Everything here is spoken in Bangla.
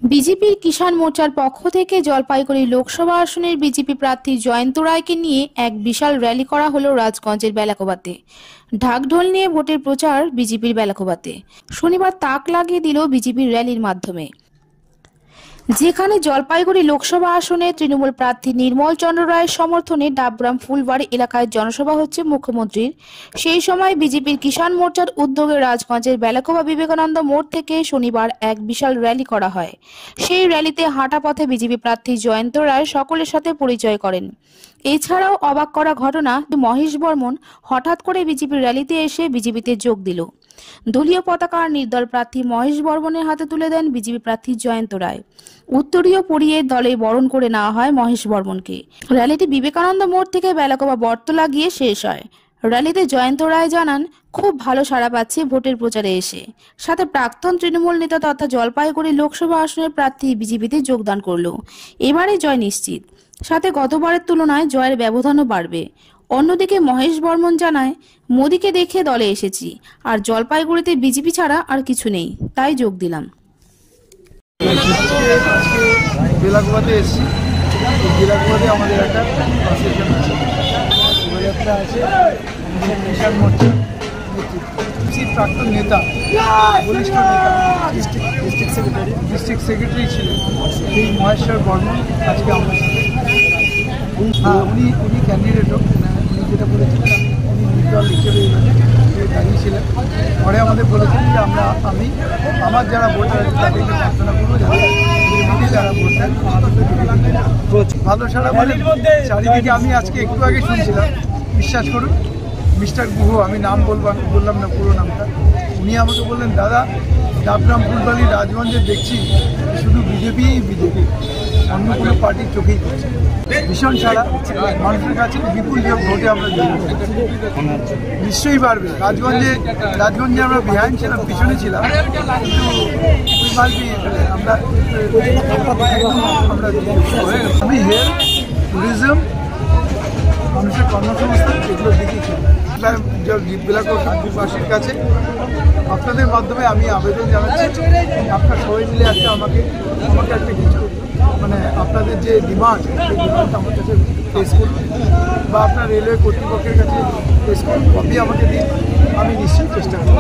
বিজেপির কিষাণ মোর্চার পক্ষ থেকে জলপাইগুড়ি লোকসভা আসনের বিজেপি প্রার্থী জয়ন্ত রায়কে নিয়ে এক বিশাল র্যালি করা হলো রাজগঞ্জের বেলাকোবাতে। ঢাকঢোল নিয়ে ভোটের প্রচার বিজেপির বেলাকোবাতে। শনিবার তাক লাগিয়ে দিল বিজেপির র্যালির মাধ্যমে, যেখানে জলপাইগুড়ি লোকসভা আসনে তৃণমূল প্রার্থী নির্মল চন্দ্র রায়ের সমর্থনে ডাবগ্রাম ফুলবাড়ি এলাকায় জনসভা হচ্ছে মুখ্যমন্ত্রীর। সেই সময় বিজেপির কিষাণ মোর্চার উদ্যোগে রাজগঞ্জের বেলাকোবা বিবেকানন্দ মোড় থেকে শনিবার এক বিশাল র্যালি করা হয়। সেই র্যালিতে হাঁটা পথে বিজেপি প্রার্থী জয়ন্ত রায় সকলের সাথে পরিচয় করেন। এছাড়াও অবাক করা ঘটনা, মহেশ বর্মন হঠাৎ করে বিজেপির র্যালিতে এসে বিজেপিতে যোগ দিল। দলীয় পতাকা নির্দল প্রার্থী মহেশ বর্মনের হাতে তুলে দেন বিজেপি প্রার্থী জয়ন্ত রায়। উত্তরীয় পরিয়ে দলে বরণ করে নেওয়া হয় মহেশ বর্মনকে। র্যালিটি বিবেকানন্দ মোড় থেকে বেলাকোবা বটতলা গিয়ে শেষ হয়। র্যালিতে জয়ন্ত রায় জানান, খুব ভালো সাড়া পাচ্ছে ভোটের প্রচারে এসে। সাথে প্রাক্তন তৃণমূল নেতা তথা জলপাইগুড়ি লোকসভা আসনের প্রার্থী বিজেপিতে যোগদান করলো। এবারে জয় নিশ্চিত, সাথে গতবারের তুলনায় জয়ের ব্যবধানও বাড়বে। অন্যদিকে মহেশ বর্মন জানায়, মোদীকে দেখে দলে এসেছি, আর জলপাইগুড়িতে বিজেপি ছাড়া আর কিছু নেই, তাই যোগ দিলাম। বেলাকোবাতে এসেছি। বেলাকোবাতে আমাদের একটা অ্যাসোসিয়েশন আছে, শোভাযাত্রা আছে। আমাদের কিষাণ মোর্চা প্রাক্তন নেতা, বরিষ্ঠ নেতা, ডিস্ট্রিক্ট সেক্রেটারি ছিলেন এই মহেশ্বর বর্মন আজকে আমাদের সাথে। উনি ক্যান্ডিডেটও, উনি যেটা বলেছিলেন উনি নির্দল হিসেবে দাঁড়িয়েছিলেন। পরে আমাদের বলেছেন যে আমার যারা ভোটার তাদেরকে প্রার্থনা করবো যারা ভোটার ভালো সারা বলে চারিদিকে। আমি আজকে একটু আগে শুনছিলাম, বিশ্বাস করুন, মিস্টার গুহ, আমি নাম বললাম না পুরো নামটা, উনি আমাকে বললেন, দাদা ডাবগ্রাম ফুলবাড়ি রাজগঞ্জে দেখছি শুধু বিজেপি, অন্য কোনো পার্টির চোখেই করছে। ভীষণ ছাড়া মানুষের কাছে বিপুল ভোটে আমরা নিশ্চয়ই পারবে। রাজগঞ্জে আমরা বিহাইন্ড ছিলাম, পিছনে ছিলাম, কিন্তু আমরা আমি হেলথ, ট্যুরিজম, মানুষের কর্মসংস্থান এগুলো দেখেছি। বেলাকোবাসীর কাছে আপনাদের মাধ্যমে আমি আবেদন জানাচ্ছি, আপনারা সবাই মিলে আমাকে একটা কিছু আপনাদের যে ডিমান্ড, সেই ডিমান্ডটা আমার কাছে পেশ করুন, বা আপনার রেলওয়ে কর্তৃপক্ষের কাছে পেশ করুন, কপি আমাকে দিন, আমি নিশ্চয়ই চেষ্টা করব।